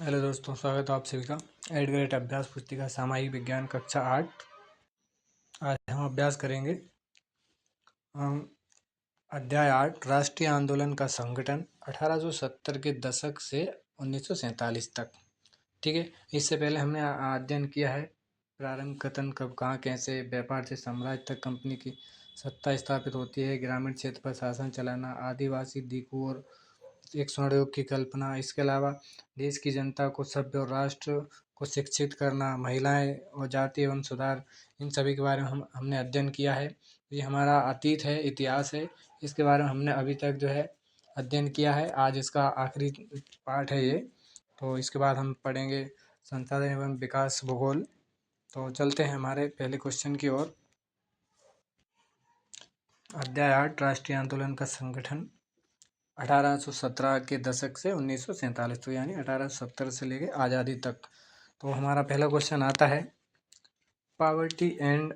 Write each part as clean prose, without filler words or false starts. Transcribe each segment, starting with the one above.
Hello दोस्तों, स्वागत है आप सभी का एडग्रेड अभ्यास पुस्तिका सामायिक विज्ञान कक्षा 8। आज हम अभ्यास करेंगे हम अध्याय 8 राष्ट्रीय आंदोलन का संगठन 1870 के दशक से 1947 तक। ठीक है, इससे पहले हमने अध्ययन किया है प्रारंभ, कथन, कब, कहाँ, कैसे, व्यापार से साम्राज्य तक कंपनी की सत्ता स्थापित होती है, ग्रामीण क्षेत्र पर शासन चलाना, आदिवासी दीकू और एक स्वर्ण युग की कल्पना। इसके अलावा देश की जनता को, सभ्य और राष्ट्र को शिक्षित करना, महिलाएं और जाति एवं सुधार, इन सभी के बारे में हमने अध्ययन किया है। ये हमारा अतीत है, इतिहास है, इसके बारे में हमने अभी तक जो है अध्ययन किया है। आज इसका आखिरी पार्ट है ये। तो इसके बाद हम पढ़ेंगे संसाधन एवं विकास भूगोल। तो चलते हैं हमारे पहले क्वेश्चन की ओर। अध्याय 8 राष्ट्रीय आंदोलन का संगठन 1817 के दशक से 1947, तो यानी 1870 से लेके आज़ादी तक। तो हमारा पहला क्वेश्चन आता है, poverty and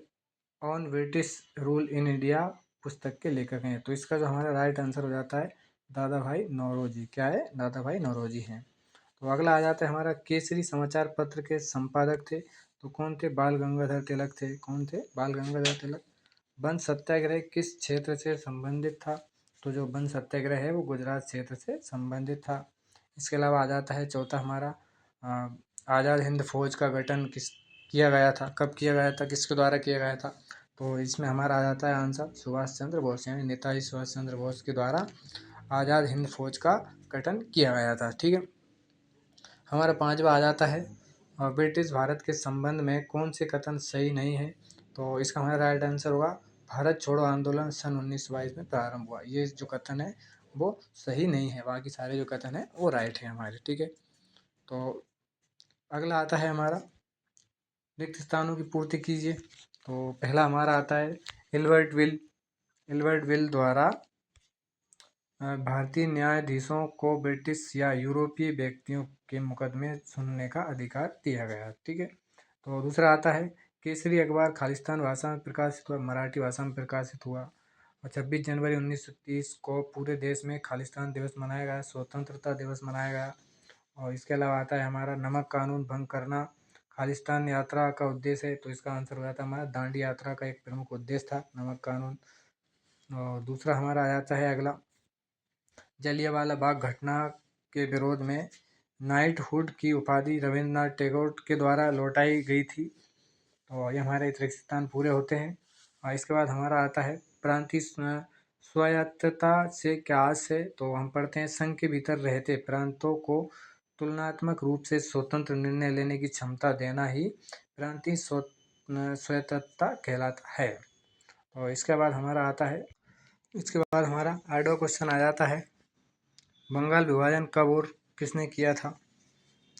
on British rule in India पुस्तक के लेखक हैं। तो इसका जो हमारा राइट आंसर हो जाता है दादा भाई नौरोजी। क्या है? दादा भाई नौरोजी हैं। तो अगला आ जाता है हमारा, केसरी समाचार पत्र के संपादक थे तो कौन थे? बाल गंगाधर तिलक थे। कौन थे? बाल गंगाधर तिलक। वन सत्याग्रह किस क्षेत्र से संबंधित था? तो जो वन सत्याग्रह है वो गुजरात क्षेत्र से संबंधित था। इसके अलावा आ जाता है चौथा हमारा, आज़ाद हिंद फौज का गठन किस किया गया था, कब किया गया था, किसके द्वारा किया गया था? तो इसमें हमारा आ जाता है आंसर सुभाष चंद्र बोस, यानी नेताजी सुभाष चंद्र बोस के द्वारा आज़ाद हिंद फौज का गठन किया गया था। ठीक है, हमारा पांचवा आ जाता है, ब्रिटिश भारत के संबंध में कौन से कथन सही नहीं है? तो इसका हमारा राइट आंसर होगा भारत छोड़ो आंदोलन सन 1922 में प्रारंभ हुआ। ये जो कथन है वो सही नहीं है, बाकी सारे जो कथन है वो राइट है हमारे। ठीक है, तो अगला आता है हमारा, रिक्त स्थानों की पूर्ति कीजिए। तो पहला हमारा आता है एल्बर्ट विल द्वारा भारतीय न्यायाधीशों को ब्रिटिश या यूरोपीय व्यक्तियों के मुकदमे सुनने का अधिकार दिया गया। ठीक है, तो दूसरा आता है, केसरी अखबार खालिस्तान भाषा में प्रकाशित हुआ, मराठी भाषा में प्रकाशित हुआ। और 26 जनवरी 1930 को पूरे देश में खालिस्तान दिवस मनाया गया, स्वतंत्रता दिवस मनाया गया। और इसके अलावा आता है हमारा, नमक कानून भंग करना खालिस्तान यात्रा का उद्देश्य है। तो इसका आंसर हो जाता है हमारा दांडी यात्रा का एक प्रमुख उद्देश्य था नमक कानून। और दूसरा हमारा आ जाता है अगला, जलियांवाला बाग घटना के विरोध में नाइटहुड की उपाधि रविंद्रनाथ टैगोर के द्वारा लौटाई गई थी। तो ये हमारे स्थान पूरे होते हैं। और इसके बाद हमारा आता है, प्रांतीय स्वायत्तता से क्या आशय है? तो हम पढ़ते हैं, संघ के भीतर रहते प्रांतों को तुलनात्मक रूप से स्वतंत्र निर्णय लेने की क्षमता देना ही प्रांतीय स्वायत्तता कहलाता है। तो इसके बाद हमारा आता है, इसके बाद हमारा 8वां क्वेश्चन आ जाता है, बंगाल विभाजन कब और किसने किया था?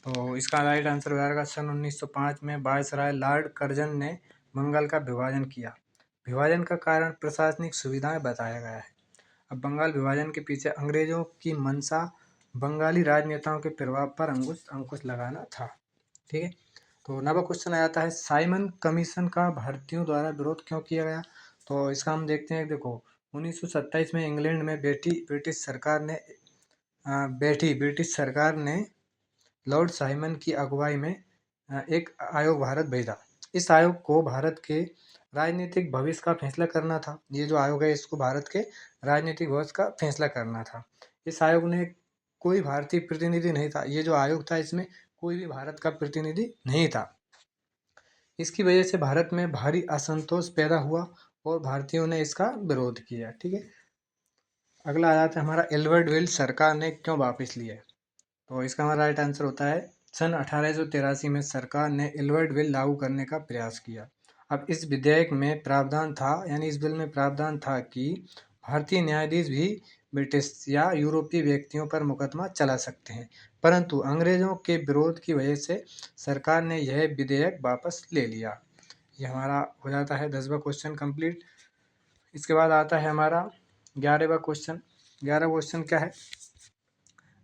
तो इसका राइट आंसर हो जाएगा सन 1905 में वायसराय लॉर्ड कर्जन ने बंगाल का विभाजन किया। विभाजन का कारण प्रशासनिक सुविधाएं बताया गया है। अब बंगाल विभाजन के पीछे अंग्रेजों की मंशा बंगाली राजनेताओं के प्रभाव पर अंकुश लगाना था। ठीक है, तो 9वां क्वेश्चन आ जाता है, साइमन कमीशन का भारतीयों द्वारा विरोध क्यों किया गया? तो इसका हम देखते हैं, देखो 1927 में इंग्लैंड में ब्रिटिश सरकार ने लॉर्ड साइमन की अगुवाई में एक आयोग भारत भेजा। इस आयोग को भारत के राजनीतिक भविष्य का फैसला करना था। ये जो आयोग है इसको भारत के राजनीतिक भविष्य का फैसला करना था। इस आयोग ने कोई भारतीय प्रतिनिधि नहीं था। ये जो आयोग था इसमें कोई भी भारत का प्रतिनिधि नहीं था। इसकी वजह से भारत में भारी असंतोष पैदा हुआ और भारतीयों ने इसका विरोध किया। ठीक है, अगला आ जाता है हमारा, एल्बर्ट विल सरकार ने क्यों वापस लिया? तो इसका हमारा राइट आंसर होता है, सन 1883 में सरकार ने एल्बर्ट विल लागू करने का प्रयास किया। अब इस विधेयक में प्रावधान था, यानी इस बिल में प्रावधान था कि भारतीय न्यायाधीश भी ब्रिटिश या यूरोपीय व्यक्तियों पर मुकदमा चला सकते हैं, परंतु अंग्रेजों के विरोध की वजह से सरकार ने यह विधेयक वापस ले लिया। ये हमारा हो जाता है 10वां क्वेश्चन कंप्लीट। इसके बाद आता है हमारा 11वां क्वेश्चन। 11वां क्वेश्चन क्या है,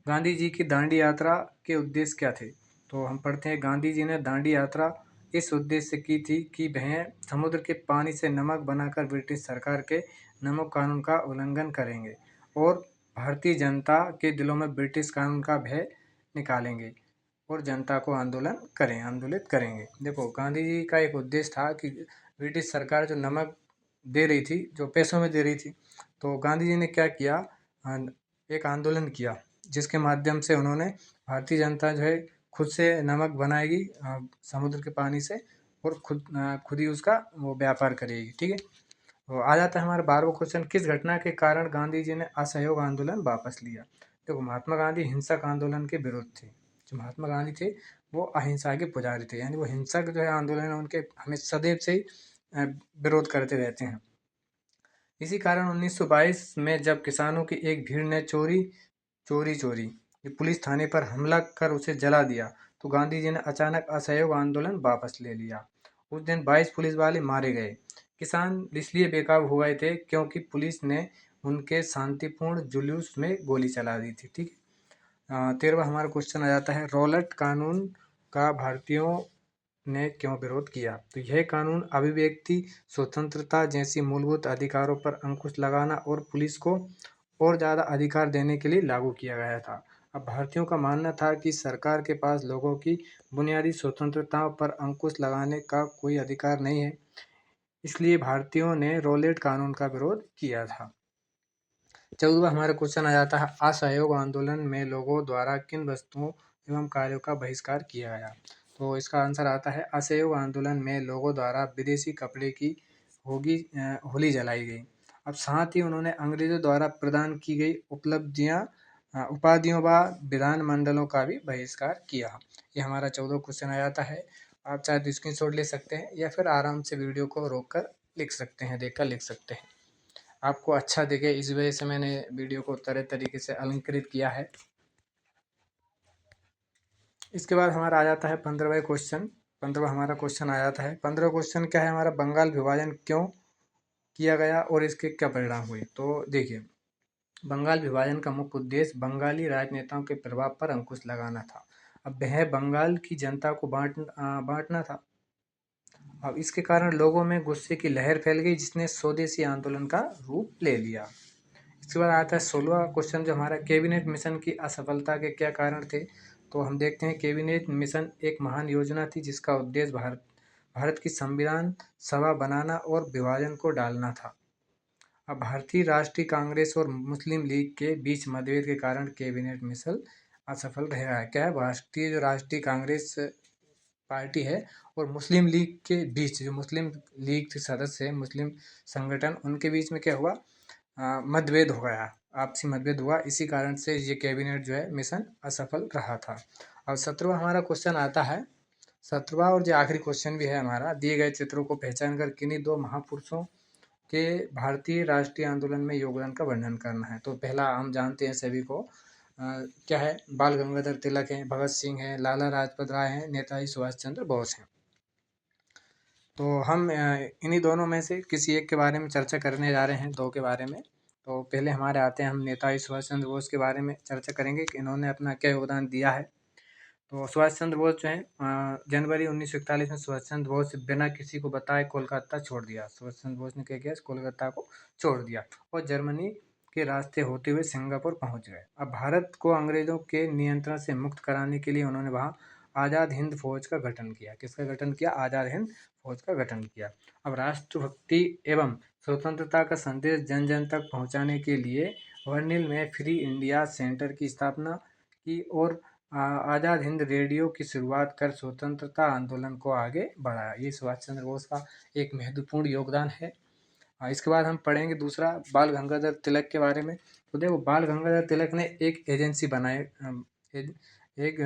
गांधी जी की दांडी यात्रा के उद्देश्य क्या थे? तो हम पढ़ते हैं, गांधी जी ने दांडी यात्रा इस उद्देश्य से की थी कि वह समुद्र के पानी से नमक बनाकर ब्रिटिश सरकार के नमक कानून का उल्लंघन करेंगे और भारतीय जनता के दिलों में ब्रिटिश कानून का भय निकालेंगे। और जनता को आंदोलित करेंगे। देखो, गांधी जी का एक उद्देश्य था कि ब्रिटिश सरकार जो नमक दे रही थी, जो पैसों में दे रही थी, तो गांधी जी ने क्या किया, एक आंदोलन किया जिसके माध्यम से उन्होंने भारतीय जनता जो है खुद से नमक बनाएगी समुद्र के पानी से, और खुद ही उसका वो व्यापार करेगी। ठीक है, तो आ जाता है हमारा 12वां क्वेश्चन, किस घटना के कारण गांधी जी ने असहयोग आंदोलन वापस लिया। देखो, महात्मा गांधी हिंसक आंदोलन के विरुद्ध थे। जो महात्मा गांधी थे वो अहिंसा के पुजारी थे, यानी वो हिंसक जो है आंदोलन है उनके हमें सदैव से ही विरोध करते रहते हैं। इसी कारण 1922 में जब किसानों की एक भीड़ ने चोरी पुलिस थाने पर हमला कर उसे जला दिया, तो गांधी जी ने अचानक असहयोग आंदोलन वापस ले लिया। उस दिन 22 पुलिस वाले मारे गए। किसान इसलिए बेकाबू हो गए थे क्योंकि पुलिस ने उनके शांतिपूर्ण जुलूस में गोली चला दी थी। ठीक है, 13वां हमारा क्वेश्चन आ जाता है, रॉलेट कानून का भारतीयों ने क्यों विरोध किया। तो यह कानून अभिव्यक्ति स्वतंत्रता जैसी मूलभूत अधिकारों पर अंकुश लगाना और पुलिस को और ज़्यादा अधिकार देने के लिए लागू किया गया था। अब भारतीयों का मानना था कि सरकार के पास लोगों की बुनियादी स्वतंत्रताओं पर अंकुश लगाने का कोई अधिकार नहीं है, इसलिए भारतीयों ने रॉलेट कानून का विरोध किया था। 14वां हमारा क्वेश्चन आ जाता है, असहयोग आंदोलन में लोगों द्वारा किन वस्तुओं एवं कार्यों का बहिष्कार किया गया। तो इसका आंसर आता है, असहयोग आंदोलन में लोगों द्वारा विदेशी कपड़े की होली जलाई गई। अब साथ ही उन्होंने अंग्रेजों द्वारा प्रदान की गई उपाधियों व विधानमंडलों का भी बहिष्कार किया। ये हमारा 14वां क्वेश्चन आ जाता है। आप चाहे तो स्क्रीनशॉट ले सकते हैं या फिर आराम से वीडियो को रोककर लिख सकते हैं, देखकर लिख सकते हैं। आपको अच्छा दिखे इस वजह से मैंने वीडियो को तरह तरीके से अलंकृत किया है। इसके बाद हमारा आ जाता है 15वां क्वेश्चन। 15वां हमारा क्वेश्चन आ जाता है, 15वां क्वेश्चन क्या है हमारा, बंगाल विभाजन क्यों किया गया और इसके क्या परिणाम हुए। तो देखिए, बंगाल विभाजन का मुख्य उद्देश्य बंगाली राजनेताओं के प्रभाव पर अंकुश लगाना था। अब वह बंगाल की जनता को बांटना था। अब इसके कारण लोगों में गुस्से की लहर फैल गई जिसने स्वदेशी आंदोलन का रूप ले लिया। इसके बाद आता है 16वां क्वेश्चन जो हमारा, कैबिनेट मिशन की असफलता के क्या कारण थे। तो हम देखते हैं, कैबिनेट मिशन एक महान योजना थी जिसका उद्देश्य भारत की संविधान सभा बनाना और विभाजन को डालना था। अब भारतीय राष्ट्रीय कांग्रेस और मुस्लिम लीग के बीच मतभेद के कारण कैबिनेट मिशन असफल रहा है। क्या है, भारतीय जो राष्ट्रीय कांग्रेस पार्टी है और मुस्लिम लीग के बीच, जो मुस्लिम लीग के सदस्य है, मुस्लिम संगठन, उनके बीच में क्या हुआ, मतभेद हो गया, आपसी मतभेद हुआ। इसी कारण से ये कैबिनेट जो है मिशन असफल रहा था। अब 17वां हमारा क्वेश्चन आता है, 17वां और जो आखिरी क्वेश्चन भी है हमारा, दिए गए चित्रों को पहचान कर किन्हीं दो महापुरुषों के भारतीय राष्ट्रीय आंदोलन में योगदान का वर्णन करना है। तो पहला हम जानते हैं सभी को, क्या है, बाल गंगाधर तिलक हैं, भगत सिंह हैं, लाला लाजपत राय हैं, नेताजी सुभाष चंद्र बोस हैं। तो हम इन्हीं दोनों में से किसी एक के बारे में चर्चा करने जा रहे हैं, दो के बारे में। तो पहले हमारे आते हैं, हम नेताजी सुभाष चंद्र बोस के बारे में चर्चा करेंगे कि इन्होंने अपना क्या योगदान दिया है। तो सुभाष चंद्र बोस जो है, जनवरी 1941 में सुभाष चंद्र बोस बिना किसी को बताए कोलकाता छोड़ दिया। सुभाष चंद्र बोस ने क्या किया, कोलकाता को छोड़ दिया और जर्मनी के रास्ते होते हुए सिंगापुर पहुंच गए। अब भारत को अंग्रेजों के नियंत्रण से मुक्त कराने के लिए उन्होंने वहाँ आज़ाद हिंद फौज का गठन किया। किसका गठन किया, आज़ाद हिंद फौज का गठन किया। अब राष्ट्रभक्ति एवं स्वतंत्रता का संदेश जन जन तक पहुंचाने के लिए वर्निल में फ्री इंडिया सेंटर की स्थापना की और आज़ाद हिंद रेडियो की शुरुआत कर स्वतंत्रता आंदोलन को आगे बढ़ाया। ये सुभाष चंद्र बोस का एक महत्वपूर्ण योगदान है। इसके बाद हम पढ़ेंगे दूसरा, बाल गंगाधर तिलक के बारे में। तो देखो, बाल गंगाधर तिलक ने एक एजेंसी बनाई, एक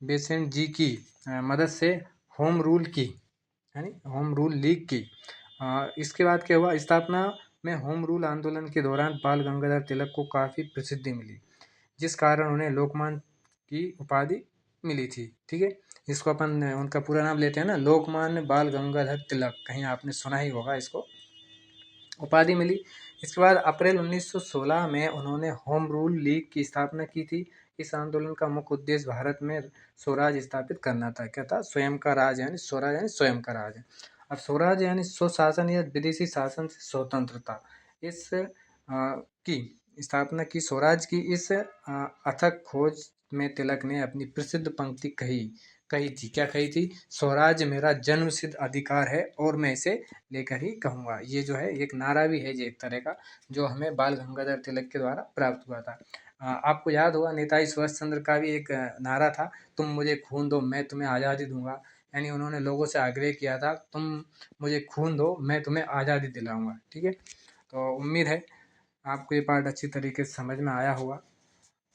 बेसेंट जी की मदद से होम रूल की, यानी होम रूल लीग की। इसके बाद क्या हुआ, स्थापना में होम रूल आंदोलन के दौरान बाल गंगाधर तिलक को काफ़ी प्रसिद्धि मिली, जिस कारण उन्हें लोकमान्य की उपाधि मिली थी। ठीक है, इसको अपन उनका पूरा नाम लेते हैं ना, लोकमान्य बाल गंगाधर तिलक, कहीं आपने सुना ही होगा, इसको उपाधि मिली। इसके बाद अप्रैल 1916 में उन्होंने होम रूल लीग की स्थापना की थी। इस आंदोलन का मुख्य उद्देश्य भारत में स्वराज स्थापित करना था। क्या था, स्वयं का राज, यानी स्वराज यानी स्वयं का राज। अब स्वराज यानी स्वशासन या विदेशी शासन से स्वतंत्रता, इस की स्थापना की, स्वराज की इस अथक खोज में तिलक ने अपनी प्रसिद्ध पंक्ति कही थी। क्या कही थी? स्वराज मेरा जन्म सिद्ध अधिकार है और मैं इसे लेकर ही कहूँगा। ये जो है एक नारा भी है, ये एक तरह का, जो हमें बाल गंगाधर तिलक के द्वारा प्राप्त हुआ था। आपको याद होगा नेताजी सुभाष चंद्र का भी एक नारा था, तुम मुझे खून दो मैं तुम्हें आज़ादी दूंगा। यानी उन्होंने लोगों से आग्रह किया था, तुम मुझे खून दो मैं तुम्हें आज़ादी दिलाऊंगा। ठीक है, तो उम्मीद है आपको ये पार्ट अच्छी तरीके से समझ में आया होगा।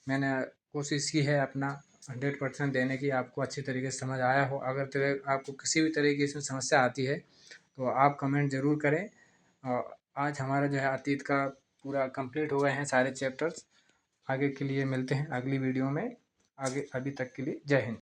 मैंने कोशिश की है अपना 100% देने की, आपको अच्छी तरीके से समझ आया हो। अगर आपको किसी भी तरीके से समस्या आती है तो आप कमेंट ज़रूर करें। और आज हमारा जो है अतीत का पूरा कंप्लीट हो गए हैं सारे चैप्टर्स। आगे के लिए मिलते हैं अगली वीडियो में। आगे अभी तक के लिए जय हिंद।